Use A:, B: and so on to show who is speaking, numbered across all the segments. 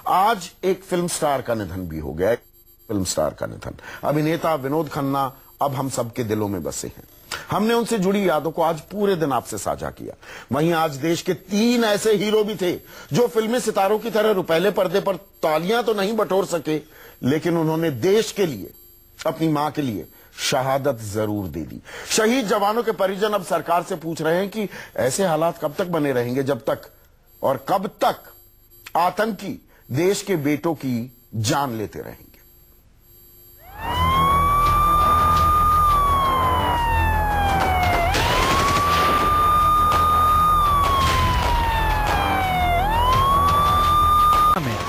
A: आज एक film star का निधन भी हो गया। फिल्म स्टार का निधन, अभिनेता विनोद खन्ना अब हम सबके दिलों में बसे हैं। हमने उनसे जुड़ी यादों को आज पूरे दिन आपसे साझा किया। वहीं आज देश के 3 ऐसे हीरो भी थे जो फिल्मी सितारों की तरह रुपैले पर्दे पर तालियां तो नहीं बटोर सके, लेकिन उन्होंने देश के लिए, अपनी मां के लिए शहादत जरूर दे दी। शहीद जवानों के परिजन अब सरकार से पूछ रहे हैं कि ऐसे हालात कब तक बने रहेंगे, जब तक और कब तक आतंकी देश के बेटों की जान लेते रहेंगे।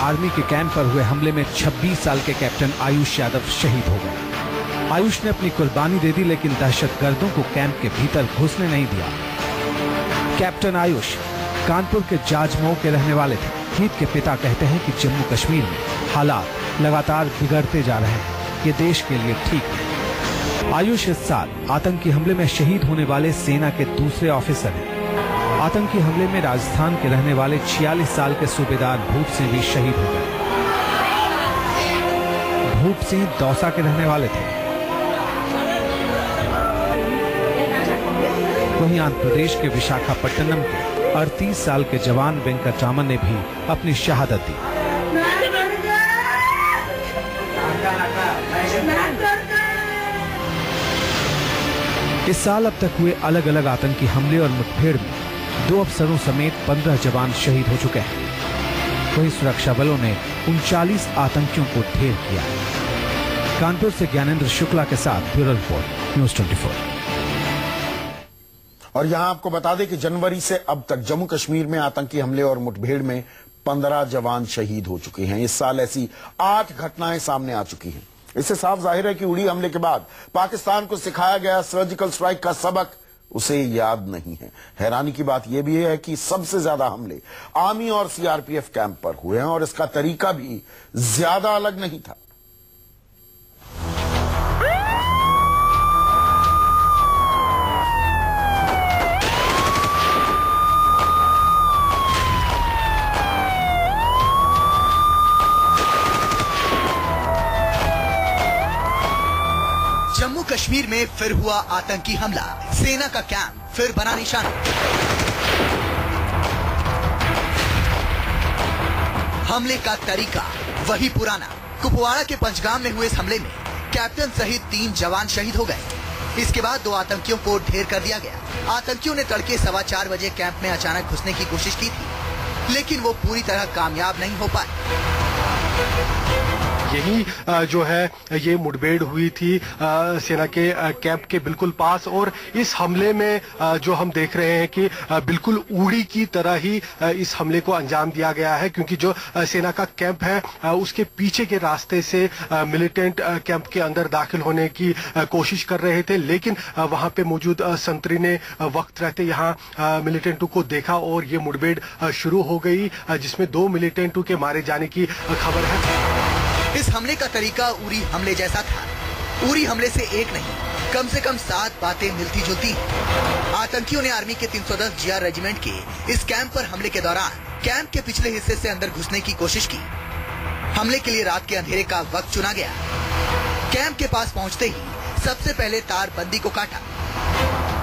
B: आर्मी के कैंप पर हुए हमले में 26 साल के कैप्टन आयुष यादव शहीद हो गए। आयुष ने अपनी कुर्बानी दे दी, लेकिन दहशतगर्दों को कैंप के भीतर घुसने नहीं दिया। कैप्टन आयुष कानपुर के जाजमऊ के रहने वाले थे। हीत के पिता कहते हैं कि जम्मू कश्मीर में हालात लगातार बिगड़ते जा रहे हैं, ये देश के लिए ठीक है। आयुष इस साल आतंकी हमले में शहीद होने वाले सेना के दूसरे ऑफिसर हैं। आतंकी हमले में राजस्थान के रहने वाले 46 साल के सूबेदार भूप सिंह भी शहीद हो गए। भूप सिंह दौसा के रहने वाले थे। वहीं आंध्र प्रदेश के विशाखापट्टनम के 38 साल के जवान वेंकटरामन ने भी अपनी शहादत दी। इस साल अब तक हुए अलग अलग आतंकी हमले और मुठभेड़ में 2 अफसरों समेत 15 जवान शहीद हो चुके हैं। वहीं सुरक्षा बलों ने 39 आतंकियों को ढेर किया। कानपुर से ज्ञानेंद्र शुक्ला के साथ ब्यूरो रिपोर्ट, न्यूज़ 24।
A: और यहां आपको बता दें कि जनवरी से अब तक जम्मू कश्मीर में आतंकी हमले और मुठभेड़ में 15 जवान शहीद हो चुके हैं। इस साल ऐसी 8 घटनाएं सामने आ चुकी हैं। इससे साफ जाहिर है कि उड़ी हमले के बाद पाकिस्तान को सिखाया गया सर्जिकल स्ट्राइक का सबक उसे याद नहीं है। हैरानी की बात यह भी है कि सबसे ज्यादा हमले आर्मी और सीआरपीएफ कैंप पर हुए हैं और इसका तरीका भी ज्यादा अलग नहीं था।
C: जम्मू कश्मीर में फिर हुआ आतंकी हमला, सेना का कैंप फिर बना निशाना। हमले का तरीका वही पुराना। कुपवाड़ा के पंचगाम में हुए इस हमले में कैप्टन सहित 3 जवान शहीद हो गए। इसके बाद 2 आतंकियों को ढेर कर दिया गया। आतंकियों ने तड़के 4:15 बजे कैंप में अचानक घुसने की कोशिश की थी, लेकिन वो पूरी तरह कामयाब नहीं हो पाए।
D: यही जो है ये मुठभेड़ हुई थी सेना के कैंप के बिल्कुल पास, और इस हमले में जो हम देख रहे हैं कि बिल्कुल उड़ी की तरह ही इस हमले को अंजाम दिया गया है, क्योंकि जो सेना का कैंप है उसके पीछे के रास्ते से मिलिटेंट कैंप के अंदर दाखिल होने की कोशिश कर रहे थे, लेकिन वहां पे मौजूद संतरी ने वक्त रहते यहाँ मिलिटेंटों को देखा और ये मुठभेड़ शुरू हो गई, जिसमें 2 मिलिटेंटों के मारे जाने की खबर है।
C: इस हमले का तरीका उरी हमले जैसा था। उरी हमले से एक नहीं, कम से कम 7 बातें मिलती जुलती हैं। आतंकियों ने आर्मी के 310 जीआर रेजिमेंट के इस कैंप पर हमले के दौरान कैंप के पिछले हिस्से से अंदर घुसने की कोशिश की। हमले के लिए रात के अंधेरे का वक्त चुना गया। कैंप के पास पहुंचते ही सबसे पहले तारबंदी को काटा।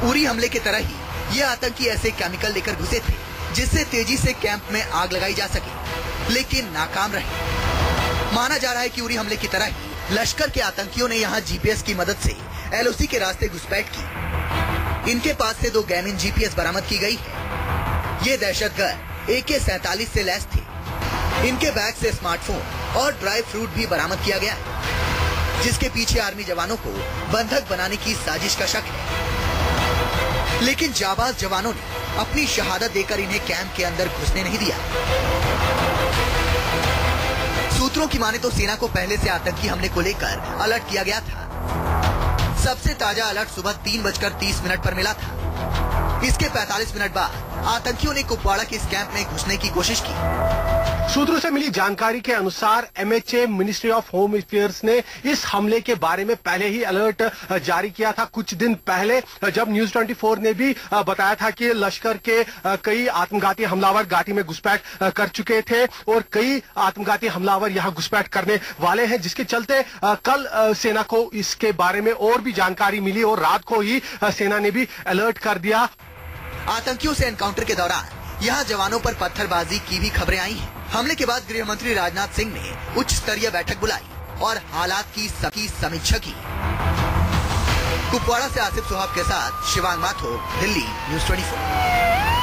C: उरी हमले की तरह ही ये आतंकी ऐसे केमिकल लेकर घुसे थे जिससे तेजी से कैंप में आग लगाई जा सके, लेकिन नाकाम रहे। माना जा रहा है कि उरी हमले की तरह ही लश्कर के आतंकियों ने यहां जीपीएस की मदद से एलओसी के रास्ते घुसपैठ की। इनके पास से 2 गैमिन जीपीएस बरामद की गई है। ये दहशतगर्द AK-47 से लैस थे। इनके बैग से स्मार्टफोन और ड्राई फ्रूट भी बरामद किया गया है, जिसके पीछे आर्मी जवानों को बंधक बनाने की साजिश का शक है। लेकिन जाबाज जवानों ने अपनी शहादत देकर इन्हें कैंप के अंदर घुसने नहीं दिया। सूत्रों की माने तो सेना को पहले से आतंकी हमले को लेकर अलर्ट किया गया था। सबसे ताजा अलर्ट सुबह 3:30 पर मिला था। इसके 45 मिनट बाद आतंकियों ने कुपवाड़ा के इस कैंप में घुसने की कोशिश की।
D: सूत्रों से मिली जानकारी के अनुसार MHA ministry of home affairs ने इस हमले के बारे में पहले ही अलर्ट जारी किया था। कुछ दिन पहले जब न्यूज 24 ने भी बताया था कि लश्कर के कई आत्मघाती हमलावर घाटी में घुसपैठ कर चुके थे और कई आत्मघाती हमलावर यहां घुसपैठ करने वाले हैं, जिसके चलते कल सेना को इसके बारे में और भी जानकारी मिली और रात को ही सेना ने भी अलर्ट कर दिया।
C: आतंकियों से एनकाउंटर के दौरान यहाँ जवानों पर पत्थरबाजी की भी खबरें आई हैं। हमले के बाद गृह मंत्री राजनाथ सिंह ने उच्च स्तरीय बैठक बुलाई और हालात की समीक्षा की। कुपवाड़ा से आसिफ सुहाब के साथ शिवांग माथुर, दिल्ली, न्यूज 24।